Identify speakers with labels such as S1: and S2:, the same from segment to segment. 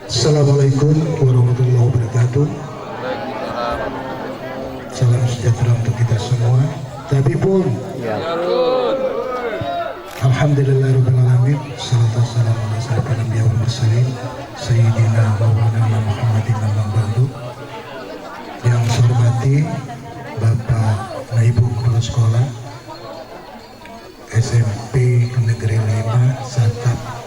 S1: Assalamualaikum warahmatullahi wabarakatuh. Salam sejahtera untuk kita semua. Tapi pun Alhamdulillahirrahmanirrahim. Salatu wassalamu ala asyrofil anbiya wal mursalin Sayyidina wa maulana Muhammadin al-Badu. Yang saya hormati Bapak dan Ibu Kepala Sekolah SMP Negeri 5 Satap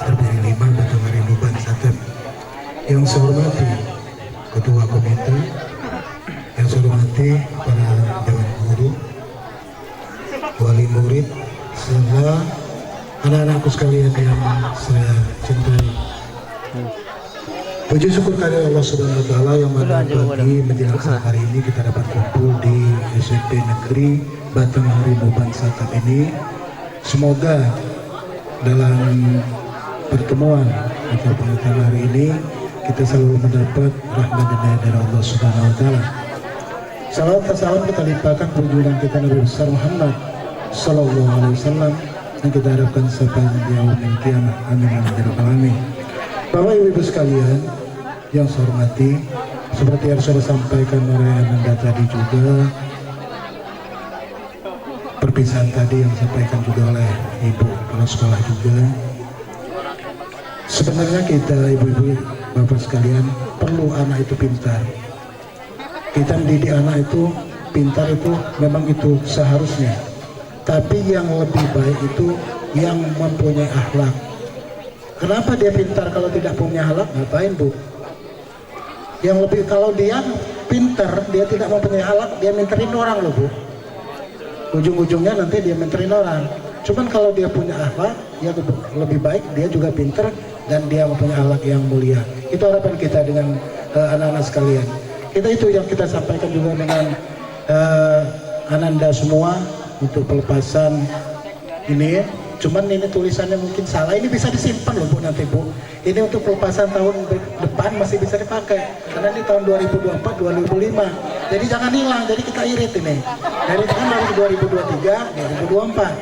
S1: Terpilih 5 Batanghari Nuban Satap. Yang saya hormati Ketua Komite, yang saya hormati para dewan guru, wali murid, serta anak-anakku sekalian yang saya cintai. Puji syukur kepada Allah Subhanahu wa Ta'ala yang mana pagi menjelang hari ini kita dapat kumpul di SMP Negeri Batanghari Nuban Satap ini. Semoga dalam pertemuan atau pengetahuan hari ini kita selalu mendapat rahmat dan hidayah dari Allah Subhanahu wa Ta'ala. Salawat dan salam kita limpahkan kunjungan kita Nabi besar Muhammad sallallahu alaihi wasallam yang kita harapkan sampai di yaumul kiamah. Amin ya rabbal alamin. Bapak Ibu sekalian yang saya hormati, seperti yang sudah sampaikan oleh Anda tadi juga, perpisahan tadi yang disampaikan juga oleh Ibu kepala sekolah juga. Sebenarnya kita ibu-ibu bapak sekalian perlu anak itu pintar. Kita mendidik anak itu pintar itu memang itu seharusnya. Tapi yang lebih baik itu yang mempunyai akhlak. Kenapa dia pintar kalau tidak punya akhlak? Ngapain Bu? Yang lebih kalau dia pintar dia tidak mempunyai akhlak, dia minterin orang loh Bu. Ujung-ujungnya nanti dia minterin orang. Cuman kalau dia punya akhlak, ya lebih baik dia juga pintar dan dia mempunyai akhlak yang mulia. Itu harapan kita dengan anak-anak sekalian. Kita itu yang kita sampaikan juga dengan Ananda semua untuk pelepasan ini. Cuman ini tulisannya mungkin salah. Ini bisa disimpan loh Bu nanti Bu. Ini untuk pelepasan tahun depan masih bisa dipakai. Karena ini tahun 2024, 2005. Jadi jangan hilang. Jadi kita irit ini. Dari tahun 2023, 2024.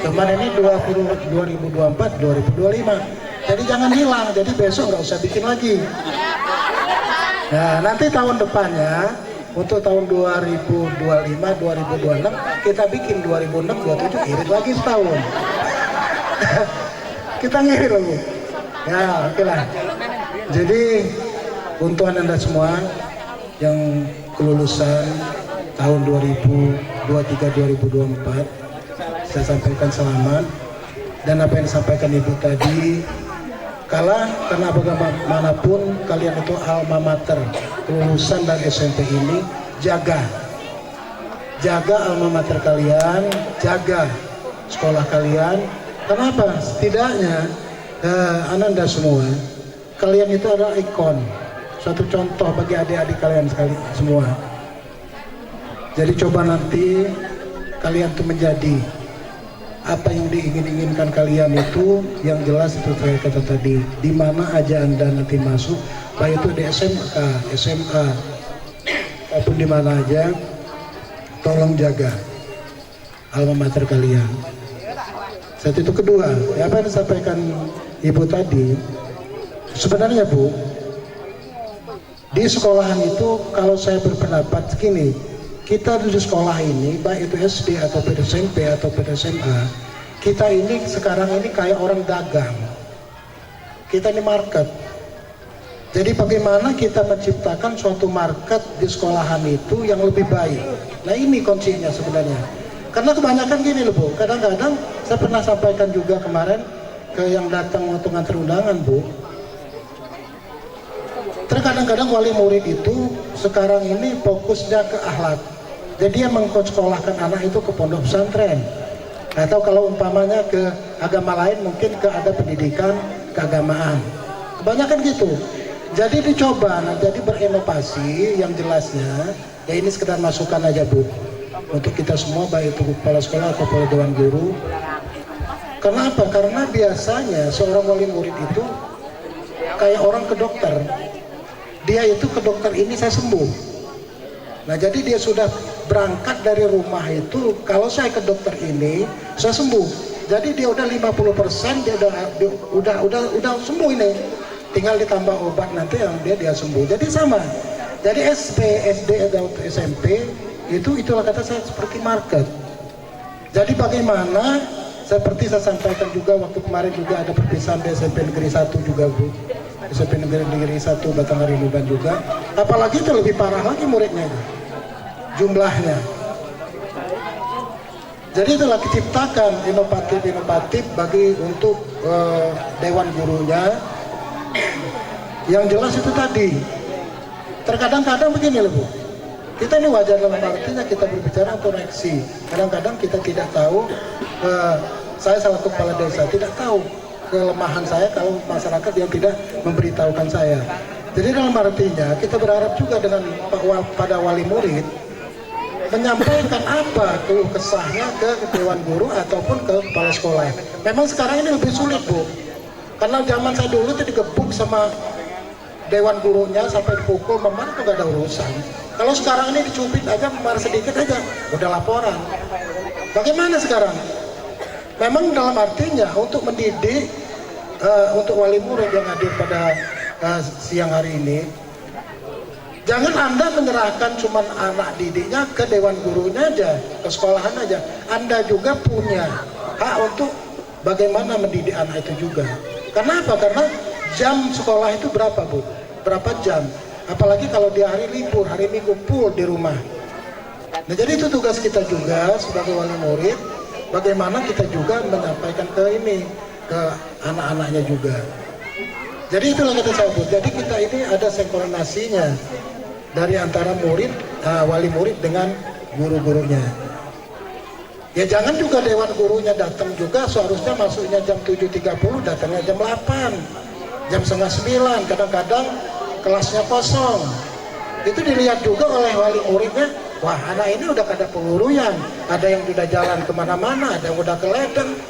S1: Cuman ini 2024, 2025. Jadi jangan hilang. Jadi besok nggak usah bikin lagi. Nah nanti tahun depannya untuk tahun 2025, 2026 kita bikin 2006, 2027 irit lagi setahun. Kita ngirit loh Bu. Ya oke lah. Jadi untuk Anda semua yang kelulusan tahun 2023-2024 saya sampaikan selamat. Dan apa yang disampaikan Ibu tadi, karena bagaimanapun kalian itu alma mater kelulusan dan SMP ini, jaga alma mater kalian, jaga sekolah kalian. Kenapa? Setidaknya Ananda semua, kalian itu adalah ikon, suatu contoh bagi adik-adik kalian sekali semua. Jadi coba nanti kalian tuh menjadi apa yang diinginkan kalian itu yang jelas itu saya kata tadi. Di mana aja Anda nanti masuk, baik itu di SMK, SMA, ataupun di mana aja, tolong jaga alma mater kalian. Saat itu kedua, ya apa yang disampaikan Ibu tadi, sebenarnya Bu, di sekolahan itu kalau saya berpendapat begini, kita di sekolah ini, baik itu SD atau SMP atau SMA, kita ini sekarang ini kayak orang dagang. Kita ini market. Jadi bagaimana kita menciptakan suatu market di sekolahan itu yang lebih baik. Nah ini kuncinya sebenarnya. Karena kebanyakan gini loh Bu, kadang-kadang saya pernah sampaikan juga kemarin ke yang datang untuk nganter undangan Bu. Terkadang-kadang wali murid itu sekarang ini fokusnya ke akhlak. Jadi dia mengsekolahkan anak itu ke pondok pesantren. Atau kalau umpamanya ke agama lain mungkin ke ada pendidikan keagamaan. Kebanyakan gitu. Jadi dicoba, nah, jadi berinovasi yang jelasnya, ya ini sekedar masukan aja Bu. Untuk kita semua baik itu kepala sekolah atau kepala dewan guru. Kenapa? Karena biasanya seorang wali murid itu kayak orang ke dokter. Dia itu ke dokter ini saya sembuh. Nah jadi dia sudah berangkat dari rumah itu, kalau saya ke dokter ini saya sembuh. Jadi dia udah 50%, dia udah sembuh ini. tinggal ditambah obat nanti yang dia sembuh. Jadi sama. Jadi SD atau SMP itulah kata saya seperti market. Jadi bagaimana seperti saya sampaikan juga waktu kemarin juga ada perpisahan di SMP Negeri 1 juga Bu. SMP Negeri 1 Batanghari Luban juga. Apalagi itu lebih parah lagi muridnya itu. Jumlahnya. Jadi itulah diciptakan inovatif bagi untuk dewan gurunya. Yang jelas itu tadi. Terkadang-kadang begini loh Bu. Kita ini wajar dalam artinya kita berbicara koreksi. Kadang-kadang kita tidak tahu, saya selaku kepala desa tidak tahu kelemahan saya kalau masyarakat yang tidak memberitahukan saya. Jadi dalam artinya kita berharap juga dengan pada wali murid menyampaikan apa keluh kesahnya ke dewan guru ataupun ke kepala sekolah. Memang sekarang ini lebih sulit Bu, karena zaman saya dulu itu digebuk sama dewan gurunya sampai dipukul, memang itu gak ada urusan. Kalau sekarang ini dicubit aja, marah sedikit aja, udah laporan. Bagaimana sekarang? Memang dalam artinya untuk mendidik, untuk wali murid yang hadir pada siang hari ini, jangan Anda menyerahkan cuma anak didiknya ke dewan gurunya aja, ke sekolahan aja. Anda juga punya hak untuk bagaimana mendidik anak itu juga. Kenapa? Karena jam sekolah itu berapa Bu? Berapa jam? Apalagi kalau dia hari libur, hari Minggu full di rumah. Nah jadi itu tugas kita juga sebagai wali murid, bagaimana kita juga menyampaikan ke anak-anaknya juga. Jadi itulah kata saya Bu, jadi kita ini ada sinkronasinya dari antara murid, wali murid dengan guru-gurunya. Ya jangan juga dewan gurunya datang juga, seharusnya masuknya jam 7.30, datangnya jam 8, jam setengah 9, kadang-kadang kelasnya kosong. Itu dilihat juga oleh wali muridnya, wah anak ini udah kada pelurian, ada yang sudah jalan kemana-mana, ada yang udah ke ledeng.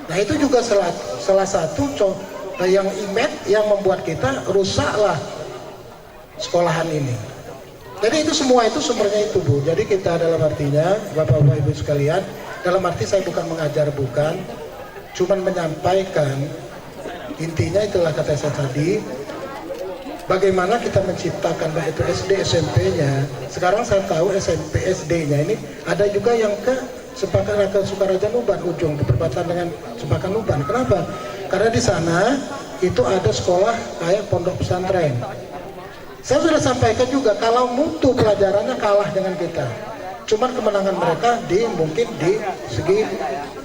S1: Nah itu juga salah satu yang membuat kita rusaklah sekolahan ini. Jadi itu semua itu sumbernya itu Bu. Jadi kita dalam artinya Bapak-Bapak Ibu sekalian, dalam arti saya bukan mengajar, bukan, cuman menyampaikan intinya itulah kata saya tadi. Bagaimana kita menciptakan baik itu SD, SMP-nya. Sekarang saya tahu SMP, SD-nya ini ada juga yang ke Sukaraja Nuban, ujung perbatasan dengan Sepakan Nuban. Kenapa? Karena di sana itu ada sekolah kayak pondok pesantren. Saya sudah sampaikan juga kalau mutu pelajarannya kalah dengan kita. Cuman kemenangan mereka mungkin di segi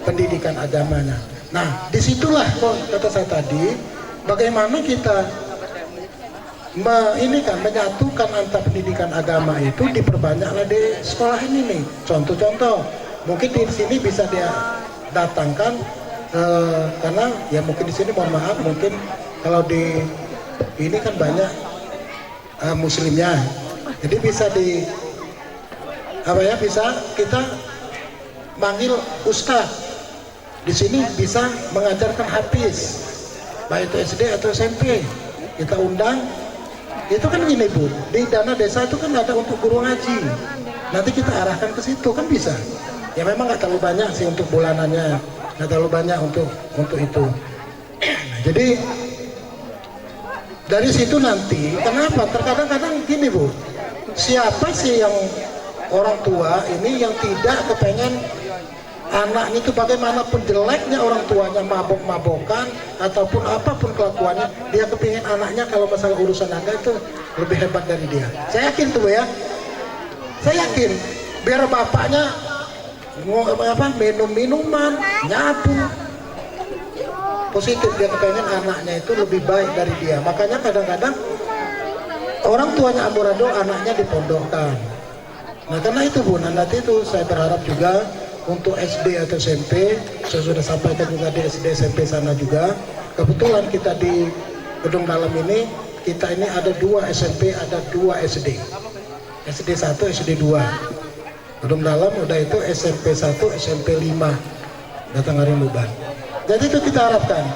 S1: pendidikan agamanya. Nah, disitulah kata saya tadi, bagaimana kita menyatukan antara pendidikan agama itu diperbanyaklah di sekolah ini nih. Contoh-contoh, mungkin di sini bisa dia datangkan karena ya mungkin di sini mohon maaf, mungkin kalau di ini kan banyak muslimnya, jadi bisa bisa kita manggil ustadz di sini bisa mengajarkan hafiz baik itu SD atau SMP, kita undang. Itu kan gini Bu, di dana desa itu kan ada untuk guru ngaji, nanti kita arahkan ke situ kan bisa. Ya memang nggak terlalu banyak sih untuk bulanannya, nggak terlalu banyak untuk itu. Jadi dari situ nanti, kenapa? Terkadang-kadang gini Bu, siapa sih yang orang tua ini yang tidak kepengen anaknya itu bagaimanapun jeleknya orang tuanya mabok-mabokan ataupun apapun kelakuannya, dia kepingin anaknya kalau masalah urusan agama itu lebih hebat dari dia. Saya yakin tuh ya, saya yakin biar bapaknya minum minuman, nyabu, positif dia kepengen anaknya itu lebih baik dari dia. Makanya kadang-kadang orang tuanya amburadul, anaknya dipondokkan. Nah karena itu Bu, nanti itu saya berharap juga untuk SD atau SMP, saya sudah sampaikan juga di SD SMP sana juga. Kebetulan kita di gedung dalam ini, kita ini ada 2 SMP, ada 2 SD. SD 1, SD 2. Gedung dalam udah itu SMP 1, SMP 5. Batanghari Luban. Jadi itu kita harapkan.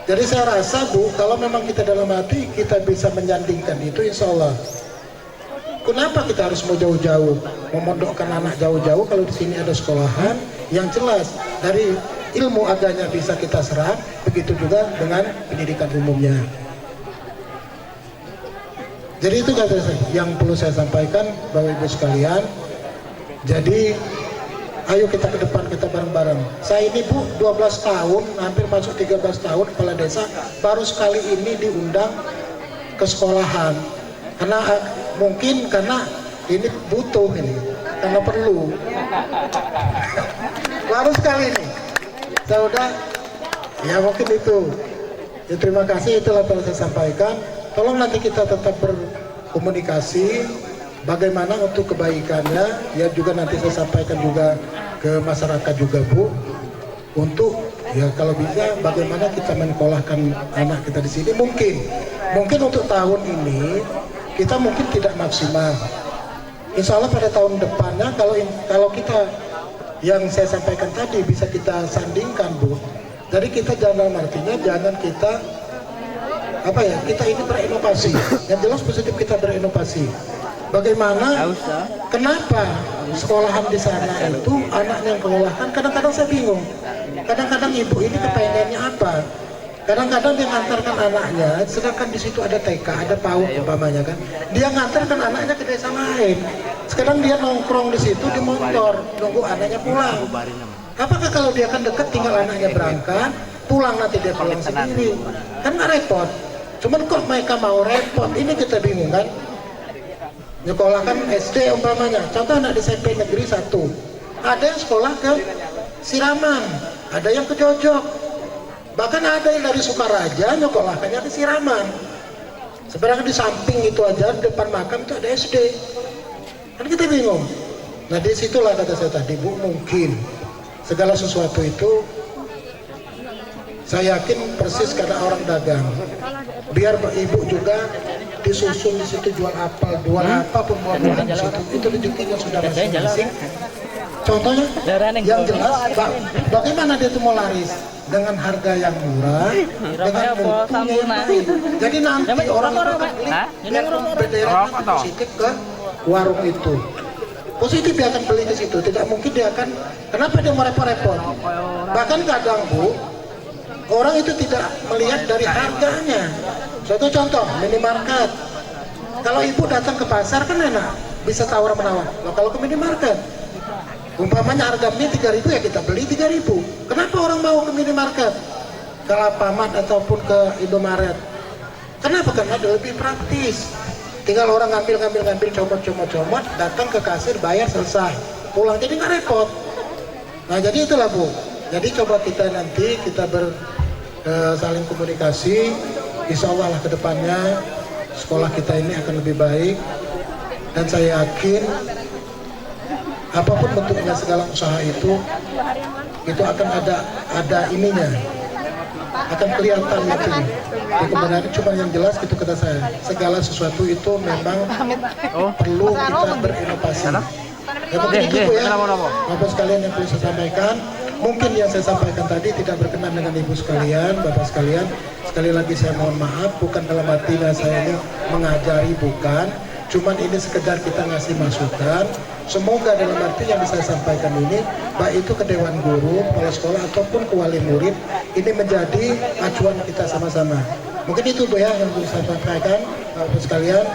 S1: Jadi saya rasa Bu, kalau memang kita dalam hati kita bisa menyandingkan itu, insya Allah. Kenapa kita harus mau jauh-jauh, memondokkan anak jauh-jauh kalau di sini ada sekolahan yang jelas dari ilmu agamanya bisa kita serap, begitu juga dengan pendidikan umumnya. Jadi itu kata saya, yang perlu saya sampaikan Bapak Ibu sekalian. Jadi ayo kita ke depan, kita bareng-bareng. Saya ini Bu 12 tahun, hampir masuk 13 tahun kepala desa, baru sekali ini diundang ke sekolahan. Karena mungkin karena ini butuh ini, karena perlu. Baru sekali ini. Saya udah, ya mungkin itu. Ya, terima kasih, itulah yang saya sampaikan. Tolong nanti kita tetap berkomunikasi bagaimana untuk kebaikannya. Ya juga nanti saya sampaikan juga ke masyarakat juga Bu, untuk ya kalau bisa bagaimana kita menyekolahkan anak kita di sini. Mungkin untuk tahun ini kita mungkin tidak maksimal. Insya Allah pada tahun depannya kalau kita yang saya sampaikan tadi bisa kita sandingkan Bu. Jadi kita jangan, artinya jangan kita apa ya, kita ini berinovasi. Yang jelas positif kita berinovasi. Bagaimana? Kenapa sekolahan di sana itu anaknya yang kelelahan? Kadang-kadang saya bingung. Kadang-kadang ibu ini kepengennya apa? Kadang-kadang dia ngantarkan anaknya, sedangkan di situ ada TK, ada PAUD umpamanya kan. Dia ngantarkan anaknya ke desa lain. Sekarang dia nongkrong di situ di motor, nunggu anaknya pulang. Apakah kalau dia kan dekat, tinggal anaknya berangkat, pulang nanti dia pulang sendiri? Kan nggak repot. Cuman kok mereka mau repot? Ini kita bingung kan? Nyekolahkan SD umpamanya, contoh anak di SMP negeri 1, ada yang sekolah ke Siraman, ada yang ke Jojok, bahkan ada yang dari Sukaraja nyekolahkannya ke Siraman. Sebenarnya di samping itu aja, di depan makam itu ada SD. Kan kita bingung. Nah disitulah kata saya tadi Bu, mungkin segala sesuatu itu saya yakin persis karena orang dagang. Biar Ibu juga disusun di situ, jual apel, jual apapun buah-buahan di situ, itu rezekinya sudah masing-masing. Contohnya yang jelas, bagaimana dia itu mau laris dengan harga yang murah, dengan mutunya yang baik. Jadi nanti orang itu akan beli biar pembedaiannya positif ke warung itu. Positif dia akan beli ke situ, tidak mungkin dia akan, kenapa dia mau repot-repot? Bahkan kadang Bu, orang itu tidak melihat dari harganya. Suatu contoh, minimarket. Kalau ibu datang ke pasar kan enak, bisa tawar-menawar. Loh, kalau ke minimarket, umpamanya harga mie 3.000 ya kita beli 3.000. Kenapa orang mau ke minimarket? Ke Alfamart ataupun ke Indomaret? Kenapa? Karena lebih praktis. Tinggal orang ngambil, comot, datang ke kasir, bayar, selesai, pulang, jadi nggak repot. Nah jadi itulah Bu. Jadi coba kita nanti kita saling komunikasi. Insya Allah lah ke depannya sekolah kita ini akan lebih baik, dan saya yakin apapun bentuknya segala usaha itu akan ada ininya, akan kelihatan nantinya. Kebenaran cuma yang jelas itu kata saya, segala sesuatu itu memang perlu kita berinovasi. Ya mungkin itu Bu ya, Bapak sekalian yang perlu saya sampaikan. Mungkin yang saya sampaikan tadi tidak berkenan dengan Ibu sekalian, Bapak sekalian. Sekali lagi saya mohon maaf, bukan dalam artinya saya ini mengajari, bukan. Cuman ini sekedar kita ngasih masukan. Semoga dalam arti yang saya sampaikan ini, baik itu ke Dewan Guru, kepala sekolah ataupun ke wali murid, ini menjadi acuan kita sama-sama. Mungkin itu Bu ya yang bisa saya sampaikan, Bapak sekalian.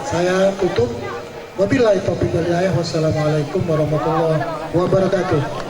S1: Saya tutup. Wabillahi taufiq wal hidayah. Wassalamualaikum warahmatullahi wabarakatuh.